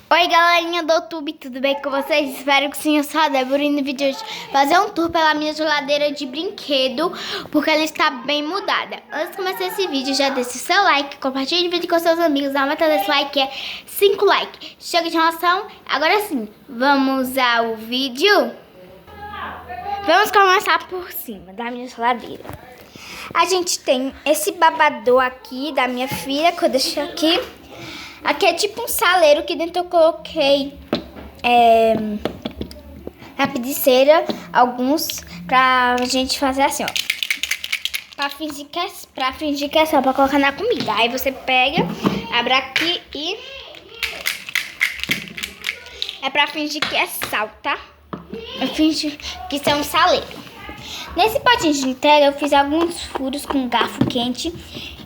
Oi galerinha do YouTube, tudo bem com vocês? Espero que sim, eu sou a Débora e no vídeo de hoje fazer um tour pela minha geladeira de brinquedo, porque ela está bem mudada. Antes de começar esse vídeo, já deixa o seu like, compartilhe o vídeo com seus amigos, a meta desse like é 5 likes. Chega de enrolação, agora sim, vamos ao vídeo? Vamos começar por cima da minha geladeira. A gente tem esse babador aqui da minha filha, que eu deixei aqui. Aqui é tipo um saleiro que dentro eu coloquei lapiseira, alguns, pra gente fazer assim, ó. Pra fingir que é só pra colocar na comida. Aí você pega, abre aqui e... é pra fingir que é sal, tá? Eu fingi que isso é um saleiro. Nesse potinho de Nutella eu fiz alguns furos com garfo quente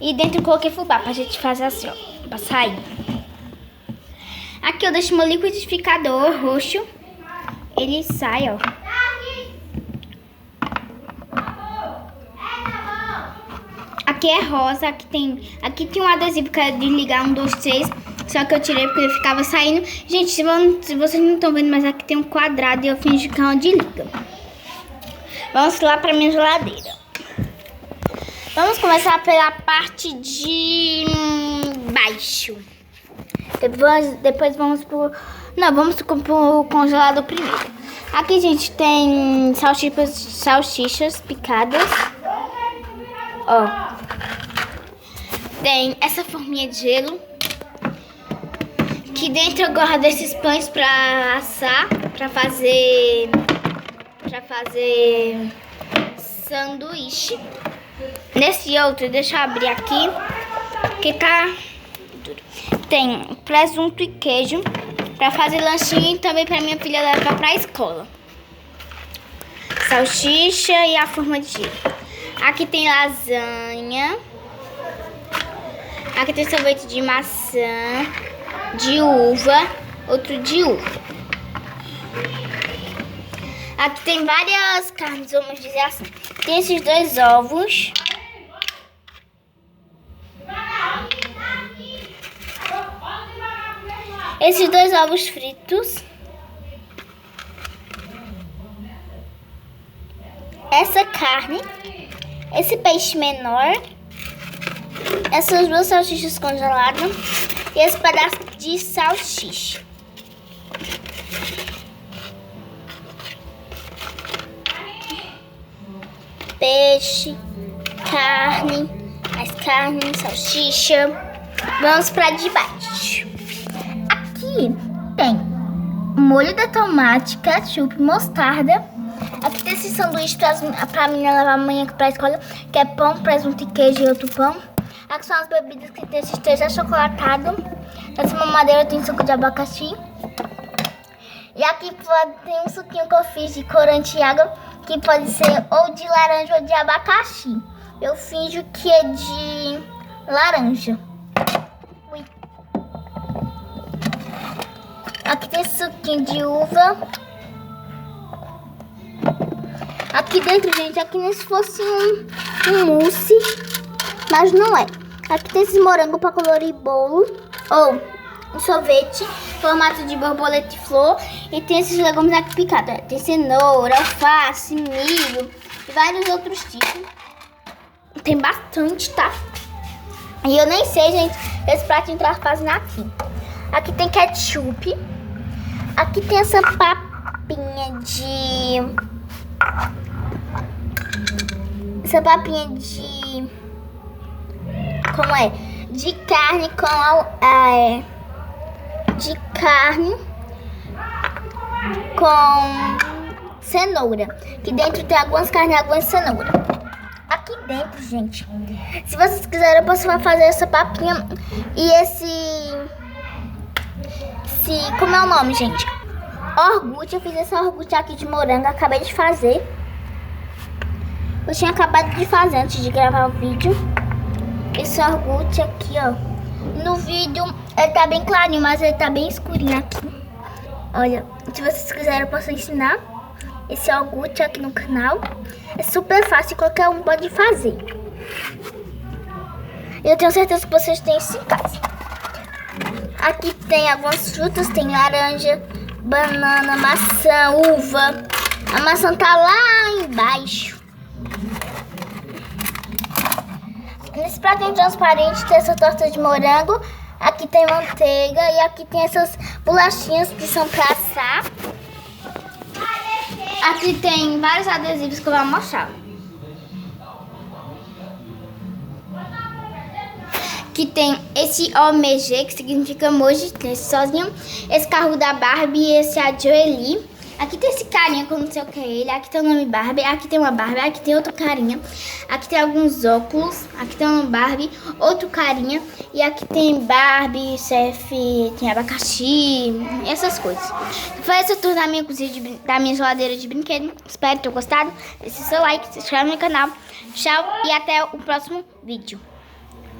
e dentro eu coloquei fubá pra gente fazer assim, ó, pra sair. Aqui eu deixo meu liquidificador roxo, ele sai, ó. Aqui é rosa, aqui tem um adesivo que é de ligar 1, 2, 3, só que eu tirei porque ele ficava saindo. Gente, se vocês não estão vendo, mas aqui tem um quadrado e eu fingi que é onde liga. Vamos lá pra minha geladeira. Vamos começar pela parte de baixo. Depois vamos pro... Não, vamos pro congelador primeiro. Aqui, gente, tem salsichas picadas. Ó. Tem essa forminha de gelo. Aqui dentro eu guardo esses pães pra assar, pra fazer sanduíche. Nesse outro, deixa eu abrir aqui, que tá... Tem presunto e queijo pra fazer lanchinho e também pra minha filha levar pra escola. Salsicha e a forma de gelo. Aqui tem lasanha. Aqui tem sorvete de maçã, de uva, outro de uva. Aqui tem várias carnes, vamos dizer assim. Tem esses 2 ovos. Esses 2 ovos fritos. Essa carne. Esse peixe menor. Essas 2 salsichas congeladas. E esse pedaço de salsicha. Peixe, carne, mais carne, salsicha. Vamos para de baixo. Aqui tem molho de tomate, ketchup, mostarda. Aqui tem esse sanduíche pra menina levar amanhã pra escola, que é pão, presunto e queijo e outro pão. Aqui são as bebidas que tem esses 3 achocolatados. Essa mamadeira tem suco de abacaxi. E aqui tem um suquinho que eu fiz de corante e água, que pode ser ou de laranja ou de abacaxi. Eu finjo que é de laranja. Ui. Aqui tem suquinho de uva. Aqui dentro, gente, aqui nem se fosse um mousse, mas não é. Aqui tem esse morango para colorir bolo, ou um sorvete, formato de borboleta e flor. E tem esses legumes aqui picados. Tem cenoura, alface, milho e vários outros tipos. Tem bastante, tá? E eu nem sei, gente, esse pratinho traz quase aqui. Aqui tem ketchup. Aqui tem essa papinha de... como é? De carne com... de carne com cenoura. Aqui dentro tem algumas carnes e algumas cenoura. Aqui dentro, gente, se vocês quiserem, eu posso fazer essa papinha e como é o nome, gente? Iogurte. Eu fiz esse iogurte aqui de morango, acabei de fazer. Eu tinha acabado de fazer antes de gravar o vídeo. Esse iogurte aqui, ó. No vídeo ele tá bem clarinho, mas ele tá bem escurinho aqui. Olha, se vocês quiserem eu posso ensinar esse iogurte aqui no canal. É super fácil, qualquer um pode fazer. Eu tenho certeza que vocês têm isso em casa. Aqui tem algumas frutas, tem laranja, banana, maçã, uva. A maçã tá lá embaixo. Nesse pratinho transparente tem essa torta de morango. Aqui tem manteiga e aqui tem essas bolachinhas que são pra assar. Aqui tem vários adesivos que eu vou mostrar. Aqui tem esse OMG, que significa emoji, esse sozinho. Esse carro da Barbie e esse a Joely. Aqui tem esse carinha que eu não sei o que é ele. Aqui tem o nome Barbie. Aqui tem uma Barbie. Aqui tem outro carinha. Aqui tem alguns óculos. Aqui tem uma Barbie. Outro carinha. E aqui tem Barbie, chefe, tem abacaxi. Essas coisas. Foi essa tour da minha cozinha, da minha geladeira de brinquedo. Espero que tenham gostado. Deixe seu like, se inscreve no meu canal. Tchau e até o próximo vídeo.